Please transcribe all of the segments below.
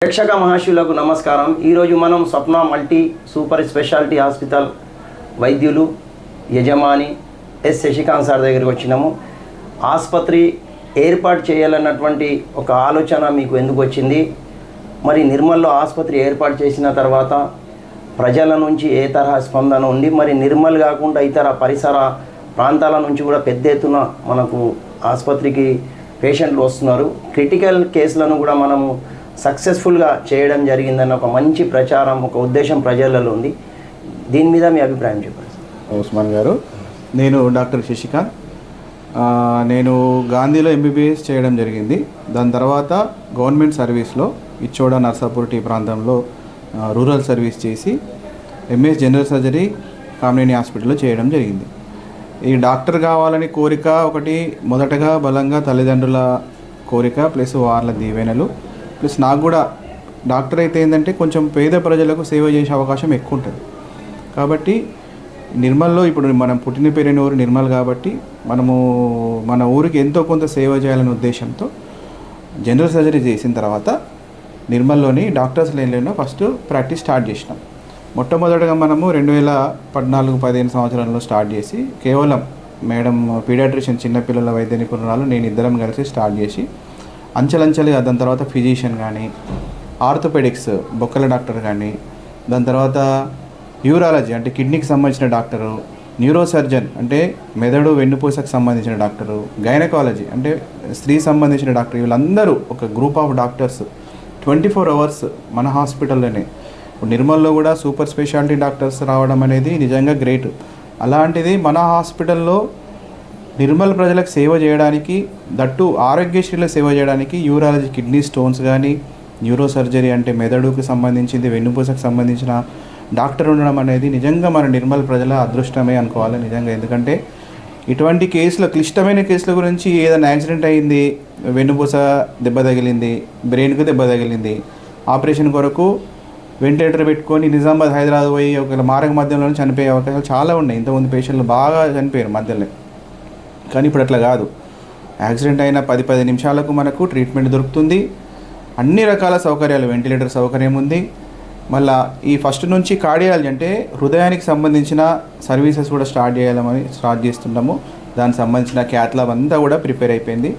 ప్రేక్షక మహాశులకు నమస్కారం. ఈరోజు మనం స్వప్న మల్టీ సూపర్ స్పెషాలిటీ హాస్పిటల్ వైద్యులు యజమాని ఎస్ శశికాంత్ సార్ దగ్గరికి వచ్చినాము. ఆసుపత్రి ఏర్పాటు చేయాలన్నటువంటి ఒక ఆలోచన మీకు ఎందుకు వచ్చింది, మరి నిర్మల్లో ఆసుపత్రి ఏర్పాటు చేసిన తర్వాత ప్రజల నుంచి ఏ తరహా స్పందన ఉంది, మరి నిర్మల్ కాకుండా ఇతర పరిసర ప్రాంతాల నుంచి కూడా పెద్ద ఎత్తున మనకు ఆసుపత్రికి పేషెంట్లు వస్తున్నారు. క్రిటికల్ కేసులను కూడా మనము సక్సెస్ఫుల్గా చేయడం జరిగిందన్న ఒక మంచి ప్రచారం, ఒక ఉద్దేశం ప్రజలలో ఉంది. దీని మీద మీ అభిప్రాయం చెప్పండి. ఉస్మాన్ గారు, నేను డాక్టర్ శశికాంత్. నేను గాంధీలో ఎంబీబీఎస్ చేయడం జరిగింది. దాని తర్వాత గవర్నమెంట్ సర్వీస్లో ఇచ్చోడ నర్సాపూర్ టీ ప్రాంతంలో రూరల్ సర్వీస్ చేసి ఎంఎస్ జనరల్ సర్జరీ కామినేని హాస్పిటల్లో చేయడం జరిగింది. ఈ డాక్టర్ కావాలని కోరిక ఒకటి మొదటగా బలంగా తల్లిదండ్రుల కోరిక ప్లస్ వాళ్ళ దీవెనలు ప్లస్ నాకు కూడా డాక్టర్ అయితే ఏంటంటే కొంచెం పేద ప్రజలకు సేవ చేసే అవకాశం ఎక్కువ ఉంటుంది. కాబట్టి నిర్మల్లో ఇప్పుడు మనం పుట్టిన పేరైన ఊరు నిర్మల్ కాబట్టి మనము మన ఊరికి ఎంతో కొంత సేవ చేయాలనే ఉద్దేశంతో జనరల్ సర్జరీ చేసిన తర్వాత నిర్మల్లోని డాక్టర్స్ లైన్లో ఫస్ట్ ప్రాక్టీస్ స్టార్ట్ చేసినాం. మొట్టమొదటిగా మనము 2014-15 సంవత్సరంలో స్టార్ట్ చేసి కేవలం మేడం పీడియాట్రిషియన్ చిన్నపిల్లల వైద్య నిపుణురాలు నేను ఇద్దరం కలిసి స్టార్ట్ చేసి అంచెలంచెలుగా దాని తర్వాత ఫిజిషియన్ కానీ, ఆర్థోపెడిక్స్ బొక్కల డాక్టర్ కానీ, దాని తర్వాత యూరాలజీ అంటే కిడ్నీకి సంబంధించిన డాక్టరు, న్యూరో సర్జన్ అంటే మెదడు వెన్నుపూసకు సంబంధించిన డాక్టరు, గైనకాలజీ అంటే స్త్రీ సంబంధించిన డాక్టర్, వీళ్ళందరూ ఒక గ్రూప్ ఆఫ్ డాక్టర్స్ 24 అవర్స్ మన హాస్పిటల్లోనే. నిర్మల్లో కూడా సూపర్ స్పెషాలిటీ డాక్టర్స్ రావడం అనేది నిజంగా గ్రేట్. అలాంటిది మన హాస్పిటల్లో నిర్మల్ ప్రజలకు సేవ చేయడానికి, దట్టు ఆరోగ్యశ్రీలో సేవ చేయడానికి యూరాలజీ కిడ్నీ స్టోన్స్ కానీ, న్యూరో సర్జరీ అంటే మెదడుకు సంబంధించింది, వెన్నుపూసకు సంబంధించిన డాక్టర్ ఉండడం అనేది నిజంగా మన నిర్మల్ ప్రజల అదృష్టమే అనుకోవాలి నిజంగా. ఎందుకంటే ఇటువంటి కేసులు, క్లిష్టమైన కేసుల గురించి ఏదైనా యాక్సిడెంట్ అయింది, వెన్నుపూస దెబ్బ తగిలింది, బ్రెయిన్కు దెబ్బ తగిలింది, ఆపరేషన్ కొరకు వెంటిలేటర్ పెట్టుకొని నిజామాబాద్ హైదరాబాద్ పోయి ఒక మార్గ మధ్యంలో చనిపోయే అవకాశాలు చాలా ఉన్నాయి. ఇంతమంది పేషెంట్లు బాగా చనిపోయారు మధ్యలో. కానీ ఇప్పుడు అట్లా కాదు. యాక్సిడెంట్ అయిన 10-10 నిమిషాలకు మనకు ట్రీట్మెంట్ దొరుకుతుంది. అన్ని రకాల సౌకర్యాలు, వెంటిలేటర్ సౌకర్యం ఉంది. మళ్ళీ ఈ ఫస్ట్ నుంచి కార్డియాలజీ అంటే హృదయానికి సంబంధించిన సర్వీసెస్ కూడా స్టార్ట్ చేస్తున్నాము. దానికి సంబంధించిన క్యాథ్లాబ్ అంతా కూడా ప్రిపేర్ అయిపోయింది.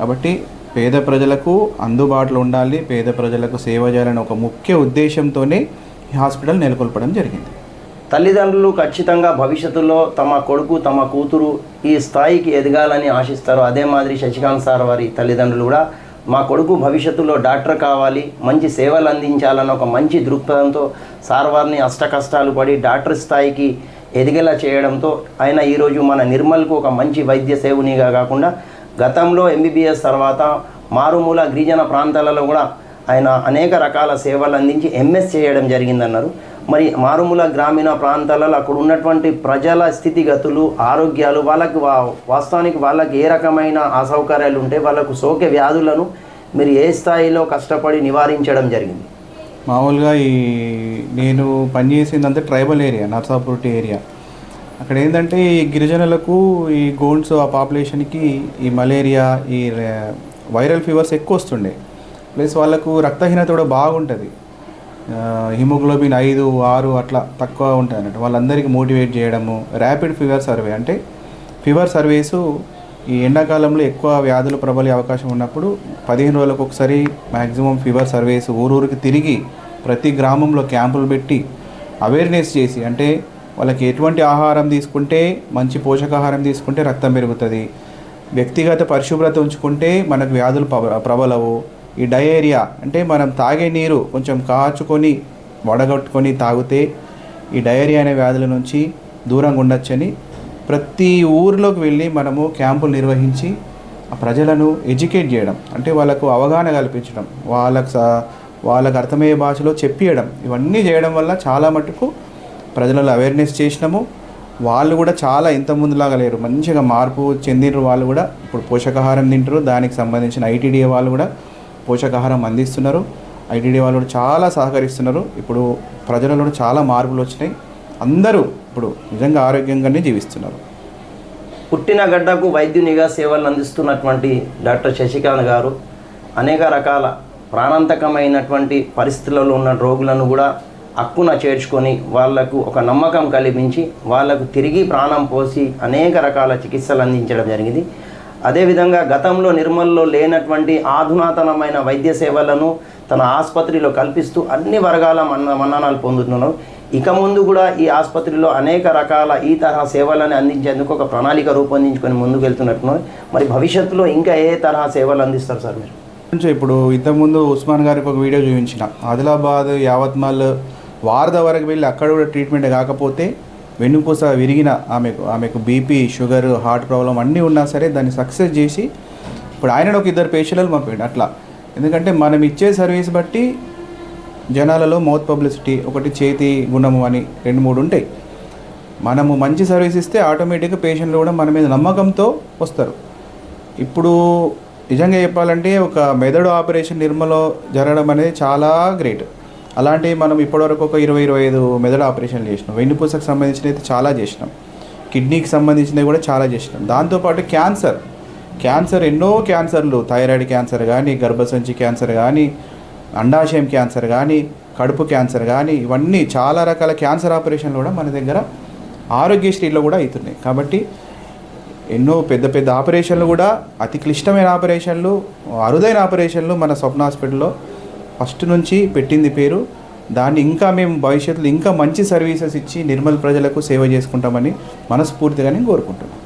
కాబట్టి పేద ప్రజలకు అందుబాటులో ఉండాలి, పేద ప్రజలకు సేవ చేయాలని ఒక ముఖ్య ఉద్దేశంతోనే ఈ హాస్పిటల్ నెలకొల్పడం జరిగింది. తల్లిదండ్రులు ఖచ్చితంగా భవిష్యత్తులో తమ కొడుకు తమ కూతురు ఈ స్థాయికి ఎదగాలని ఆశిస్తారు. అదే మాదిరి శశికాంత్ సార్ వారి తల్లిదండ్రులు కూడా మా కొడుకు భవిష్యత్తులో డాక్టర్ కావాలి, మంచి సేవలు అందించాలన్న ఒక మంచి దృక్పథంతో సార్ వారిని అష్టకష్టాలు పడి డాక్టర్ స్థాయికి ఎదిగేలా చేయడంతో ఆయన ఈరోజు మన నిర్మల్కు ఒక మంచి వైద్య సేవనిగా కాకుండా గతంలో ఎంబీబీఎస్ తర్వాత మారుమూల గిరిజన ప్రాంతాలలో కూడా ఆయన అనేక రకాల సేవలు అందించి ఎంఎస్ చేయడం జరిగిందన్నారు. మరి మారుమూల గ్రామీణ ప్రాంతాలలో అక్కడ ఉన్నటువంటి ప్రజల స్థితిగతులు, ఆరోగ్యాలు, వాళ్ళకి వాస్తవానికి వాళ్ళకి ఏ రకమైన అసౌకర్యాలు ఉంటే వాళ్ళకు సోకే వ్యాధులను మీరు ఏ స్థాయిలో కష్టపడి నివారించడం జరిగింది? మామూలుగా నేను పనిచేసిందంతా ట్రైబల్ ఏరియా, నర్సాపూర్ ఏరియా. అక్కడ ఏంటంటే ఈ గిరిజనులకు ఈ గోండ్స్ ఆ పాపులేషన్కి ఈ మలేరియా, ఈ వైరల్ ఫీవర్స్ ఎక్కువ వస్తుండే. ప్లస్ వాళ్ళకు రక్తహీనత కూడా బాగుంటుంది. హిమోగ్లోబిన్ 5-6 అట్లా తక్కువ ఉంటుంది అన్నట్టు. వాళ్ళందరికీ మోటివేట్ చేయడము, ర్యాపిడ్ ఫీవర్ సర్వే అంటే ఫీవర్ సర్వేసు ఈ ఎండాకాలంలో ఎక్కువ వ్యాధులు ప్రబలే అవకాశం ఉన్నప్పుడు 15 రోజులకు ఒకసారి మ్యాక్సిమం ఫీవర్ సర్వేస్ ఊరూరికి తిరిగి ప్రతి గ్రామంలో క్యాంపులు పెట్టి అవేర్నెస్ చేసి, అంటే వాళ్ళకి ఎటువంటి ఆహారం తీసుకుంటే, మంచి పోషకాహారం తీసుకుంటే రక్తం పెరుగుతుంది, వ్యక్తిగత పరిశుభ్రత ఉంచుకుంటే మనకు వ్యాధులు ప్రబలవు, ఈ డయేరియా అంటే మనం తాగే నీరు కొంచెం కాచుకొని వడగట్టుకొని తాగితే ఈ డయేరియా అనే వ్యాధుల నుంచి దూరంగా ఉండొచ్చని ప్రతి ఊరిలోకి వెళ్ళి మనము క్యాంపులు నిర్వహించి ఆ ప్రజలను ఎడ్యుకేట్ చేయడం, అంటే వాళ్ళకు అవగాహన కల్పించడం, వాళ్ళకు అర్థమయ్యే భాషలో చెప్పియడం, ఇవన్నీ చేయడం వల్ల చాలా మటుకు ప్రజలలో అవేర్నెస్ చేసినాము. వాళ్ళు కూడా చాలా ఇంతకుముందులాగా లేరు, మంచిగా మార్పు చెందినరు. వాళ్ళు కూడా ఇప్పుడు పోషకాహారం తింటారు. దానికి సంబంధించిన ఐటీడీఏ వాళ్ళు కూడా పోషకాహారం అందిస్తున్నారు. ఐటీడీఏ వాళ్ళు కూడా చాలా సహకరిస్తున్నారు. ఇప్పుడు ప్రజలలో చాలా మార్పులు వచ్చినాయి. అందరూ ఇప్పుడు నిజంగా ఆరోగ్యంగానే జీవిస్తున్నారు. పుట్టిన గడ్డకు వైద్యునిగా సేవలు అందిస్తున్నటువంటి డాక్టర్ శశికాంత్ గారు అనేక రకాల ప్రాణాంతకమైనటువంటి పరిస్థితులలో ఉన్న రోగులను కూడా హక్కున చేర్చుకొని వాళ్లకు ఒక నమ్మకం కల్పించి వాళ్లకు తిరిగి ప్రాణం పోసి అనేక రకాల చికిత్సలు అందించడం జరిగింది. అదేవిధంగా గతంలో నిర్మల్లో లేనటువంటి ఆధునాతనమైన వైద్య సేవలను తన ఆసుపత్రిలో కల్పిస్తూ అన్ని వర్గాల మన్ననాలు పొందుతున్నారు. ఇక ముందు కూడా ఈ ఆసుపత్రిలో అనేక రకాల ఈ తరహా సేవలను అందించేందుకు ఒక ప్రణాళిక రూపొందించుకొని ముందుకు వెళ్తున్నట్టున్నారు. మరి భవిష్యత్తులో ఇంకా ఏ తరహా సేవలు అందిస్తారు సార్ మీరు? ఇప్పుడు ఇంతకుముందు ఉస్మాన్ గారికి ఒక వీడియో చూపించిన, ఆదిలాబాద్ యావత్మల్ వారద వరకు వెళ్ళి అక్కడ కూడా ట్రీట్మెంట్ కాకపోతే వెన్నుపూస విరిగిన ఆమెకు బీపీ, షుగర్, హార్ట్ ప్రాబ్లం అన్నీ ఉన్నా సరే దాన్ని సక్సెస్ చేసి ఇప్పుడు ఆయన ఒక 2 పేషెంట్లు పంపిండు. అట్లా ఎందుకంటే మనం ఇచ్చే సర్వీస్ బట్టి జనాలలో మౌత్ పబ్లిసిటీ, ఒకటి చేతి గుణము అని 2-3 ఉంటాయి. మనము మంచి సర్వీస్ ఇస్తే ఆటోమేటిక్గా పేషెంట్లు కూడా మన మీద నమ్మకంతో వస్తారు. ఇప్పుడు నిజంగా చెప్పాలంటే ఒక మెదడు ఆపరేషన్ నిర్మలో జరగడం అనేది చాలా గ్రేట్. అలాంటివి మనం ఇప్పటివరకు ఒక 20-25 మెదడు ఆపరేషన్లు చేసినాం. వెన్నుపూసకు సంబంధించినవి అయితే చాలా చేసినాం, కిడ్నీకి సంబంధించినవి కూడా చాలా చేసినాం. దాంతోపాటు క్యాన్సర్ ఎన్నో క్యాన్సర్లు, థైరాయిడ్ క్యాన్సర్ కానీ, గర్భసంచి క్యాన్సర్ కానీ, అండాశయం క్యాన్సర్ కానీ, కడుపు క్యాన్సర్ కానీ, ఇవన్నీ చాలా రకాల క్యాన్సర్ ఆపరేషన్లు కూడా మన దగ్గర ఆరోగ్యశ్రీలో కూడా అవుతున్నాయి. కాబట్టి ఎన్నో పెద్ద ఆపరేషన్లు కూడా, అతి క్లిష్టమైన ఆపరేషన్లు, అరుదైన ఆపరేషన్లు మన స్వప్న హాస్పిటల్లో ఫస్ట్ నుంచి పెట్టింది పేరు. దాన్ని ఇంకా మేము భవిష్యత్తులో ఇంకా మంచి సర్వీసెస్ ఇచ్చి నిర్మల్ ప్రజలకు సేవ చేసుకుంటామని మనస్ఫూర్తిగా నేను కోరుకుంటున్నాను.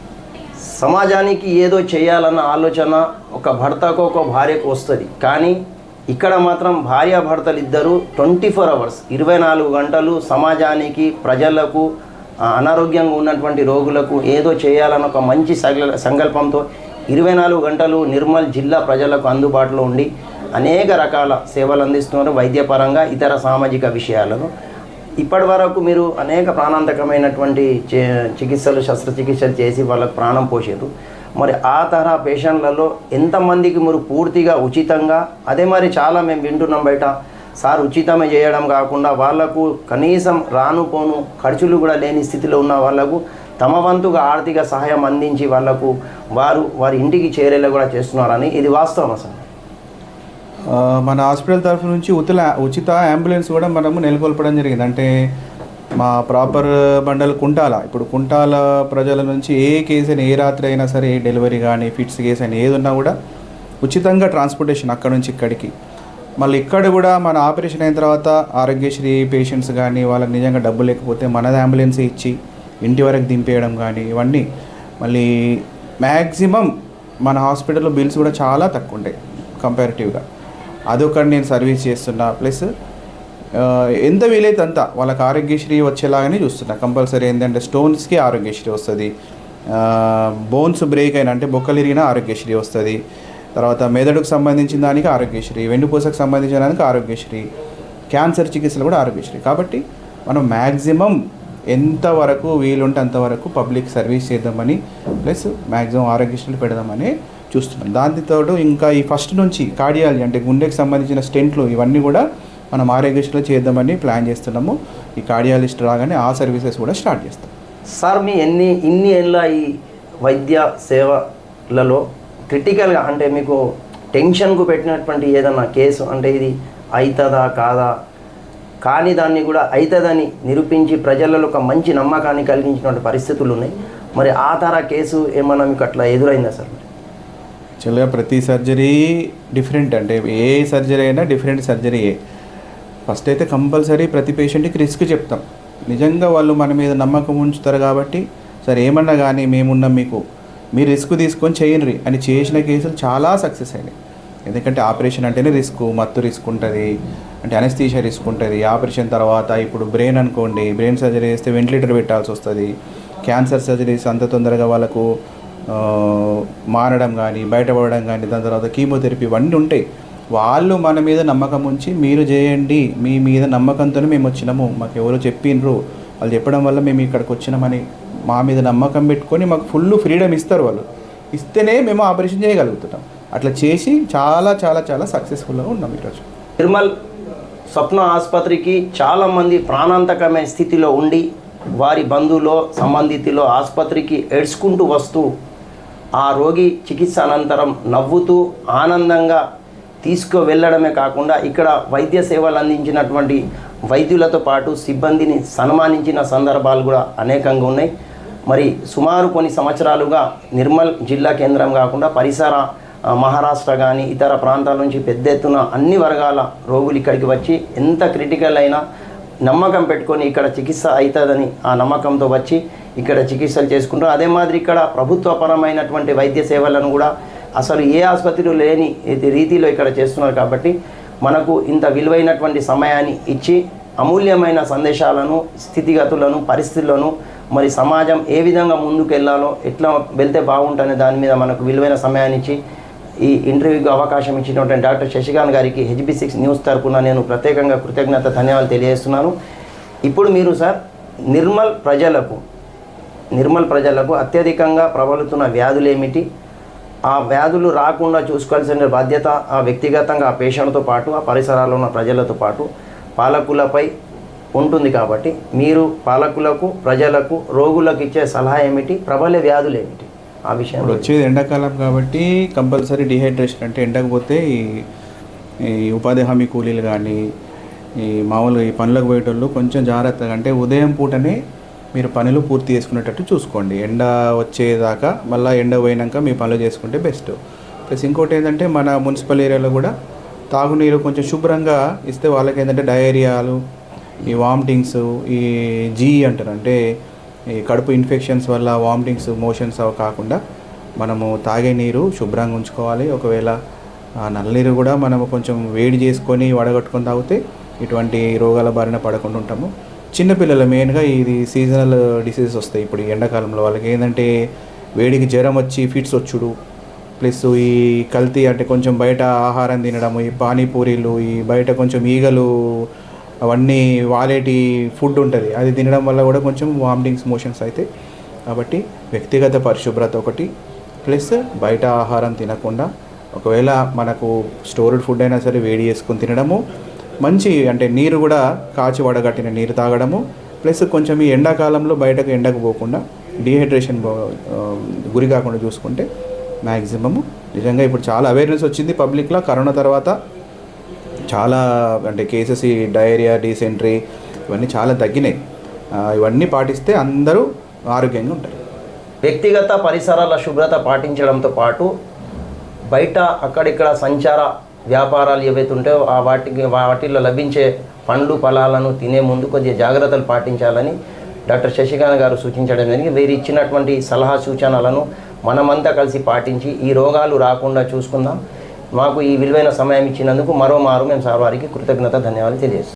సమాజానికి ఏదో చేయాలన్న ఆలోచన ఒక భర్తకు ఒక భార్యకు వస్తుంది, కానీ ఇక్కడ మాత్రం భార్యాభర్తలు ఇద్దరు 24 hours 24 గంటలు సమాజానికి, ప్రజలకు, అనారోగ్యంగా ఉన్నటువంటి రోగులకు ఏదో చేయాలన్న ఒక మంచి సంకల్పంతో 24 గంటలు నిర్మల్ జిల్లా ప్రజలకు అందుబాటులో ఉండి అనేక రకాల సేవలు అందిస్తున్నారు. వైద్యపరంగా, ఇతర సామాజిక విషయాలను ఇప్పటి వరకు మీరు అనేక ప్రాణాంతకమైనటువంటి చికిత్సలు, శస్త్రచికిత్సలు చేసి వాళ్ళకు ప్రాణం పోసారు. మరి ఆ తరహా పేషెంట్లలో ఎంతమందికి మీరు పూర్తిగా ఉచితంగా, అదే మరి చాలా మేము వింటున్నాం బయట సార్ ఉచితమే చేయడం కాకుండా వాళ్లకు కనీసం రాను పోను ఖర్చులు కూడా లేని స్థితిలో ఉన్న వాళ్లకు తమ వంతుగా ఆర్థిక సహాయం అందించి వాళ్లకు వారి ఇంటికి చేరేలా కూడా చేస్తున్నారని, ఇది వాస్తవం అసలు? మన హాస్పిటల్ తరఫు నుంచి ఉచిత అంబులెన్స్ కూడా మనము నెలకొల్పడం జరిగింది. అంటే మా ప్రాపర్ బండల్ కుంటాల, ఇప్పుడు కుంటాల ప్రజల నుంచి ఏ కేసు అయినా, ఏ రాత్రి అయినా సరే, ఏ డెలివరీ కానీ, ఫిట్స్ కేసు అయినా ఏది ఉన్నా కూడా ఉచితంగా ట్రాన్స్పోర్టేషన్ అక్కడ నుంచి ఇక్కడికి. మళ్ళీ ఇక్కడ కూడా మన ఆపరేషన్ అయిన తర్వాత ఆరోగ్యశ్రీ పేషెంట్స్ కానీ వాళ్ళకి నిజంగా డబ్బు లేకపోతే మనది అంబులెన్స్ ఇచ్చి ఇంటి వరకు దింపేయడం కానీ, ఇవన్నీ మళ్ళీ మ్యాక్సిమం మన హాస్పిటల్లో బిల్స్ కూడా చాలా తక్కువ ఉంటాయి కంపారిటివ్గా. అదొకటి నేను సర్వీస్ చేస్తున్నా. ప్లస్ ఎంత వీలైతే అంత వాళ్ళకి ఆరోగ్యశ్రీ వచ్చేలాగానే చూస్తున్నా. కంపల్సరీ ఏంటంటే స్టోన్స్కి ఆరోగ్యశ్రీ వస్తుంది, బోన్స్ బ్రేక్ అయినా అంటే బొక్కలు ఇరిగిన ఆరోగ్యశ్రీ వస్తుంది, తర్వాత మెదడుకు సంబంధించిన దానికి ఆరోగ్యశ్రీ, వెన్నుపూసకు సంబంధించిన దానికి ఆరోగ్యశ్రీ, క్యాన్సర్ చికిత్సలు కూడా ఆరోగ్యశ్రీ. కాబట్టి మనం మ్యాక్సిమం ఎంతవరకు వీలుంటే అంతవరకు పబ్లిక్ సర్వీస్ చేద్దామని, ప్లస్ మ్యాక్సిమం ఆరోగ్యశ్రీలు పెడదామని చూస్తున్నాం. దాంతో ఇంకా ఈ ఫస్ట్ నుంచి కార్డియాలజీ అంటే గుండెకి సంబంధించిన స్టెంట్లు ఇవన్నీ కూడా మనం ఆరోగ్యశ్రీలో చేద్దామని ప్లాన్ చేస్తున్నాము. ఈ కార్డియాలజిస్ట్ రాగానే ఆ సర్వీసెస్ కూడా స్టార్ట్ చేస్తాం. సార్ మీ ఇన్ని ఏళ్ళ ఈ వైద్య సేవలలో క్రిటికల్గా అంటే మీకు టెన్షన్కు పెట్టినటువంటి ఏదన్నా కేసు, అంటే ఇది అవుతుందా కాదా, కానీ దాన్ని కూడా అవుతుందని నిరూపించి ప్రజలలో ఒక మంచి నమ్మకాన్ని కలిగించినటువంటి పరిస్థితులు ఉన్నాయి. మరి ఆ తర కేసు ఏమన్నా మీకు అట్లా ఎదురైందా సార్? యాక్చువల్గా ప్రతి సర్జరీ డిఫరెంట్, అంటే ఏ సర్జరీ అయినా డిఫరెంట్ సర్జరీయే. ఫస్ట్ అయితే కంపల్సరీ ప్రతి పేషెంట్కి రిస్క్ చెప్తాం. నిజంగా వాళ్ళు మన మీద నమ్మకం ఉంచుతారు కాబట్టి సరే ఏమన్నా కానీ మేమున్నాం, మీరు రిస్క్ తీసుకొని చేయండి అని చేసిన కేసులు చాలా సక్సెస్ అయినాయి. ఎందుకంటే ఆపరేషన్ అంటేనే మత్తు రిస్క్ ఉంటుంది, అంటే అనస్థీషియా రిస్క్ ఉంటుంది. ఆపరేషన్ తర్వాత ఇప్పుడు బ్రెయిన్ అనుకోండి, బ్రెయిన్ సర్జరీ చేస్తే వెంటిలేటర్ పెట్టాల్సి వస్తుంది. క్యాన్సర్ సర్జరీస్ అంత తొందరగా వాళ్ళకు మారడం కానీ, బయటపడడం కానీ, దాని తర్వాత కీమోథెరపీ ఇవన్నీ ఉంటాయి. వాళ్ళు మన మీద నమ్మకం ఉంచి మీరు చేయండి, మీ మీద నమ్మకంతోనే మేము వచ్చినాము, మాకు ఎవరో చెప్పిండ్రు, వాళ్ళు చెప్పడం వల్ల మేము ఇక్కడికి వచ్చినామని మా మీద నమ్మకం పెట్టుకొని మాకు ఫుల్ ఫ్రీడమ్ ఇస్తారు. వాళ్ళు ఇస్తేనే మేము ఆపరేషన్ చేయగలుగుతున్నాం. అట్లా చేసి చాలా చాలా చాలా సక్సెస్ఫుల్గా ఉన్నాం ఈరోజు. నిర్మల్ స్వప్న ఆసుపత్రికి చాలామంది ప్రాణాంతకమైన స్థితిలో ఉండి వారి బంధువులో సంబంధితులో ఆసుపత్రికి ఏడ్చుకుంటూ వస్తూ ఆ రోగి చికిత్స అనంతరం నవ్వుతూ ఆనందంగా తీసుకువెళ్ళడమే కాకుండా ఇక్కడ వైద్య సేవలు అందించినటువంటి వైద్యులతో పాటు సిబ్బందిని సన్మానించిన సందర్భాలు కూడా అనేకంగా ఉన్నాయి. మరి సుమారు కొన్ని సంవత్సరాలుగా నిర్మల్ జిల్లా కేంద్రం కాకుండా పరిసర మహారాష్ట్ర కానీ ఇతర ప్రాంతాల నుంచి పెద్ద ఎత్తున అన్ని వర్గాల రోగులు ఇక్కడికి వచ్చి ఎంత క్రిటికల్ అయినా నమ్మకం పెట్టుకొని ఇక్కడ చికిత్స అవుతుందని ఆ నమ్మకంతో వచ్చి ఇక్కడ చికిత్సలు చేసుకుంటారు. అదే మాదిరి ఇక్కడ ప్రభుత్వపరమైనటువంటి వైద్య సేవలను కూడా అసలు ఏ ఆసుపత్రిలో లేని రీతిలో ఇక్కడ చేస్తున్నారు. కాబట్టి మనకు ఇంత విలువైనటువంటి సమయాన్ని ఇచ్చి అమూల్యమైన సందేశాలను, స్థితిగతులను, పరిస్థితులను, మరి సమాజం ఏ విధంగా ముందుకు వెళ్ళాలో, ఎట్లా వెళ్తే బాగుంటుందనే దాని మీద మనకు విలువైన సమయాన్ని ఇచ్చి ఈ ఇంటర్వ్యూకి అవకాశం ఇచ్చినటువంటి డాక్టర్ శశికాంత్ గారికి HB6 న్యూస్ తరపున నేను ప్రత్యేకంగా ధన్యవాదాలు తెలియజేస్తున్నాను. ఇప్పుడు మీరు సార్ నిర్మల్ ప్రజలకు అత్యధికంగా ప్రబలుతున్న వ్యాధులు ఏమిటి, ఆ వ్యాధులు రాకుండా చూసుకోవాల్సిన బాధ్యత ఆ వ్యక్తిగతంగా ఆ పేషెంట్తో పాటు ఆ పరిసరాల్లో ఉన్న ప్రజలతో పాటు పాలకులపై ఉంటుంది. కాబట్టి మీరు పాలకులకు, ప్రజలకు, రోగులకు ఇచ్చే సలహా ఏమిటి, ప్రబల వ్యాధులు ఏమిటి ఆ విషయం? వచ్చేది ఎండాకాలం కాబట్టి కంపల్సరీ డిహైడ్రేషన్ అంటే ఎండకపోతే ఈ ఉపాధి హామీ కూలీలు కానీ ఈ మామూలుగా ఈ పనులకు పోయేటోళ్ళు కొంచెం జాగ్రత్తగా, అంటే ఉదయం పూటనే మీరు పనులు పూర్తి చేసుకునేటట్టు చూసుకోండి. ఎండ వచ్చేదాకా మళ్ళీ ఎండ పోయినాక మీ పనులు చేసుకుంటే బెస్ట్. ప్లస్ ఇంకోటి ఏంటంటే మన మున్సిపల్ ఏరియాలో కూడా తాగునీరు కొంచెం శుభ్రంగా ఇస్తే వాళ్ళకి ఏంటంటే డయేరియాలు, ఈ వామిటింగ్స్, ఈ అంటారు అంటే ఈ కడుపు ఇన్ఫెక్షన్స్ వల్ల వామిటింగ్స్, మోషన్స్ అవి కాకుండా మనము తాగే నీరు శుభ్రంగా ఉంచుకోవాలి. ఒకవేళ నల్లనీరు కూడా మనము కొంచెం వేడి చేసుకొని వడగట్టుకొని తాగితే ఇటువంటి రోగాల బారిన పడకుండా ఉంటాము. చిన్నపిల్లలు మెయిన్గా ఇది సీజనల్ డిసీజెస్ వస్తాయి. ఇప్పుడు ఈ ఎండాకాలంలో వాళ్ళకి ఏంటంటే వేడికి జ్వరం వచ్చి ఫిట్స్ వచ్చుడు, ప్లస్ ఈ కల్తీ అంటే కొంచెం బయట ఆహారం తినడము, ఈ పానీపూరీలు, ఈ బయట కొంచెం ఈగలు అవన్నీ వాలేటి ఫుడ్ ఉంటుంది, అది తినడం వల్ల కూడా కొంచెం వామిటింగ్స్, మోషన్స్ అవుతాయి. కాబట్టి వ్యక్తిగత పరిశుభ్రత ఒకటి, ప్లస్ బయట ఆహారం తినకుండా ఒకవేళ మనకు స్టోర్డ్ ఫుడ్ అయినా సరే వేడి చేసుకొని తినడము, మంచి అంటే నీరు కూడా కాచి వడగట్టిన నీరు తాగడము, ప్లస్ కొంచెం ఈ ఎండాకాలంలో బయటకు ఎండకు పోకుండా డీహైడ్రేషన్ గురి కాకుండా చూసుకుంటే మ్యాక్సిమము నిజంగా ఇప్పుడు చాలా అవేర్నెస్ వచ్చింది పబ్లిక్లో. కరోనా తర్వాత చాలా అంటే కేసెస్ ఈ డయేరియా, డీసెంట్రీ ఇవన్నీ చాలా తగ్గినాయి. ఇవన్నీ పాటిస్తే అందరూ ఆరోగ్యంగా ఉంటారు. వ్యక్తిగత పరిసరాల శుభ్రత పాటించడంతో పాటు బయట అక్కడిక్కడ సంచార వ్యాపారాలు ఏవైతే ఉంటాయో వాటిల్లో లభించే పండ్లు, ఫలాలను తినే ముందు కొద్దిగా జాగ్రత్తలు పాటించాలని డాక్టర్ శశికాంత్ గారు సూచించడం జరిగింది. వీరు ఇచ్చినటువంటి సలహా సూచనలను మనమంతా కలిసి పాటించి ఈ రోగాలు రాకుండా చూసుకుందాం. మాకు ఈ విలువైన సమయం ఇచ్చినందుకు మరోమారు మేము సార్ వారికి ధన్యవాదాలు తెలియజేస్తాం.